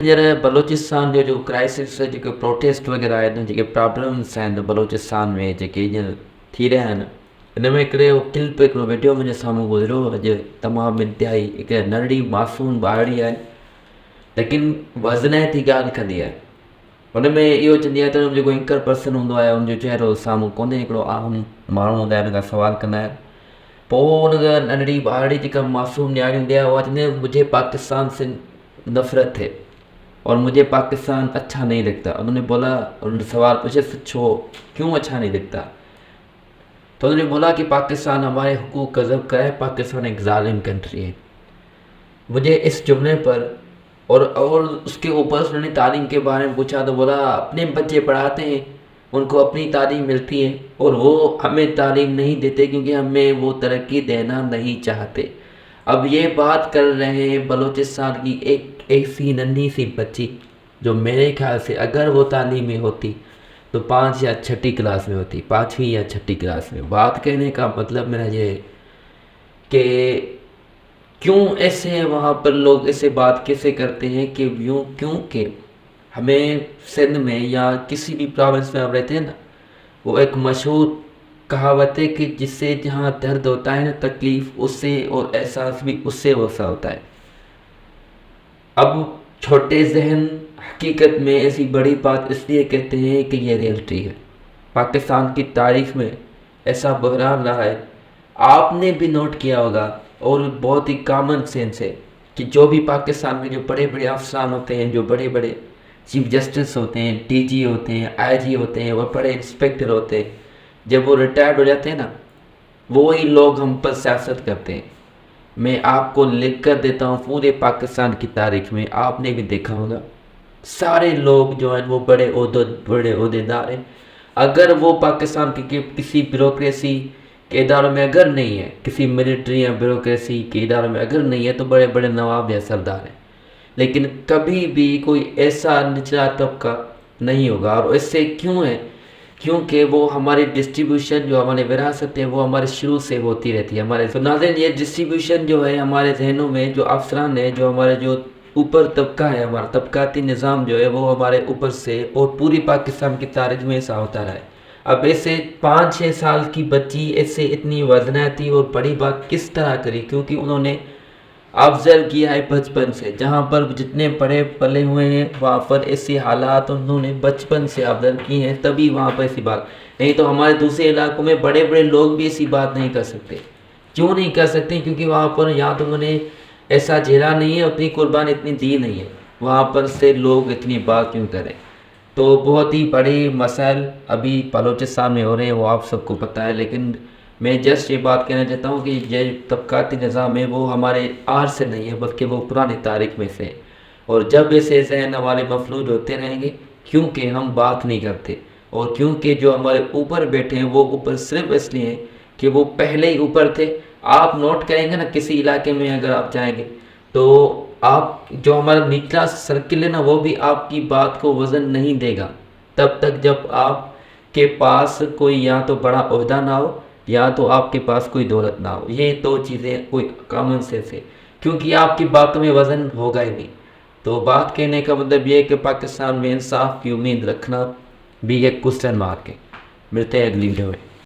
हींअर बलोचिस्तान जो क्राइसिस जेके प्रोटेस्ट वग़ैरह आहिनि, जेके प्रॉब्लम्स आहिनि बलोचिस्तान में जेके हींअर थी रहिया आहिनि, हिन में हिकिड़े क्लिप हिकिड़ो वीडियो मुंहिंजे साम्हूं गुज़रियो अॼु, तमामु इंतिहाई हिकु नंढड़ी मासूम ॿारड़ी आहे, लेकिन वज़न जी ॻाल्हि कंदी आहे। हुन में इहो चवंदी आहे त हुनजो जेको एंकर पर्सन हूंदो आहे हुनजो चहिरो साम्हूं कोन्हे, हिकिड़ो आम माण्हू हूंदा आहिनि, हुन खां सवाल कंदा आहिनि। पोइ हुन नंढड़ी ॿारड़ी जेका मासूम न्याणी हूंदी आहे उहा चवंदी आहे मुझे पाकिस्तान से नफ़रत है और मुझे पाकिस्तान अच्छा नहीं लगता। उन्होंने बोला, उन्होंने सवाल पूछे छो, क्यों अच्छा नहीं लगता? तो उन्होंने बोला कि पाकिस्तान हमारे हुकूक का ज़ब्त है, पाकिस्तान एक जालिम कंट्री है। मुझे इस जुमले पर और उसके ऊपर उन्होंने तालीम के बारे में पूछा तो बोला अपने बच्चे पढ़ाते हैं, उनको अपनी तालीम मिलती है और वो हमें तालीम नहीं देते क्योंकि हमें वो तरक्की देना नहीं चाहते। अब ये बात कर रहे हैं बलूचिस्तान की एक ऐसी नन्ही सी बच्ची जो मेरे ख्याल से अगर वो तालीम में होती तो 5 या 6ठी क्लास में होती, 5वीं या 6ठी क्लास में। बात कहने का मतलब मेरा ये है कि क्यों ऐसे वहाँ पर लोग ऐसे बात कैसे करते हैं कि यूँ, क्योंकि हमें सिंध में या किसी भी प्रोविंस में हम रहते हैं ना, वो एक मशहूर कहावत है कि जिससे जहाँ दर्द होता है ना, तकलीफ़ उससे और एहसास भी उससे वैसा होता है। अब छोटे जहन हकीकत में ऐसी बड़ी बात इसलिए कहते हैं कि ये रियलिटी है। पाकिस्तान की तारीख में ऐसा बहरान रहा है, आपने भी नोट किया होगा, और बहुत ही कॉमन सेंस है कि जो भी पाकिस्तान में जो बड़े बड़े अफसरान होते हैं, जो बड़े बड़े चीफ जस्टिस होते हैं, टीजी होते हैं, आईजी होते हैं और बड़े इंस्पेक्टर होते हैं, जब वो रिटायर्ड हो जाते हैं ना, वो ही लोग हम पर सियासत करते हैं। मैं आपको लिख कर देता हूँ, पूरे पाकिस्तान की तारीख में आपने भी देखा होगा, सारे लोग जो हैं वो बड़े ओहदेदार हैं। अगर वो पाकिस्तान की किसी ब्यूरोक्रेसी के इदारों में अगर नहीं है, किसी मिलिट्री या ब्यूरोक्रेसी के इदारों में अगर नहीं है, तो बड़े बड़े नवाब या सरदार हैं, लेकिन कभी भी कोई ऐसा निचला तबका नहीं होगा। और इससे क्यों है? क्योंकि वो हमारी डिस्ट्रीब्यूशन जो हमारी विरासत है वो हमारे शुरू से होती रहती है हमारे। तो नाज़रीन, ये डिस्ट्रीब्यूशन जो है हमारे जहनों में, जो अफसरान है, जो हमारे जो ऊपर तबका है, हमारा तबकाती निज़ाम जो है वो हमारे ऊपर से और पूरी पाकिस्तान की तारीख में ऐसा होता रहा है। अब ऐसे 5-6 साल की बच्ची ऐसे इतनी वजनाती और बड़ी बात किस तरह करी? क्योंकि उन्होंने ऑब्ज़र्व किया है बचपन से, जहाँ पर जितने पढ़े पले हुए हैं वहाँ पर ऐसे हालात उन्होंने बचपन से ऑब्ज़र्व किए हैं, तभी वहाँ पर ऐसी बात। नहीं तो हमारे दूसरे इलाकों में बड़े बड़े लोग भी ऐसी बात नहीं कर सकते। क्यों नहीं कर सकते? क्योंकि वहाँ पर या तो उन्होंने ऐसा झेला नहीं है, अपनी कुर्बानी इतनी दी नहीं है, वहाँ पर से लोग इतनी बात क्यों करें? तो बहुत ही बड़े मसाइल अभी बलूचिस्तान में हो रहे हैं, वो आप सबको पता है। लेकिन मैं जस्ट ये बात कहना चाहता हूँ कि ये तबकाती निज़ाम है वो हमारे आज से नहीं है, बल्कि वो पुरानी तारीख में से है। और जब ऐसे जहन हमारे मफलूज होते रहेंगे, क्योंकि हम बात नहीं करते, और क्योंकि जो हमारे ऊपर बैठे हैं वो ऊपर सिर्फ इसलिए हैं कि वो पहले ही ऊपर थे। आप नोट करेंगे ना, किसी इलाके में अगर आप जाएंगे तो आप जो हमारा निचला सर्किल है ना, वो भी आपकी बात को वज़न नहीं देगा तब तक जब आपके पास कोई या तो बड़ा ओहदा ना हो या तो आपके पास कोई दौलत ना हो। ये दो चीज़ें कोई कॉमन सेंस है, क्योंकि आपकी बातों में वज़न होगा ही नहीं। तो बात कहने का मतलब ये है कि पाकिस्तान में इंसाफ की उम्मीद रखना भी एक क्वेश्चन मार्क है। मिलते हैं अगली वीडियो में।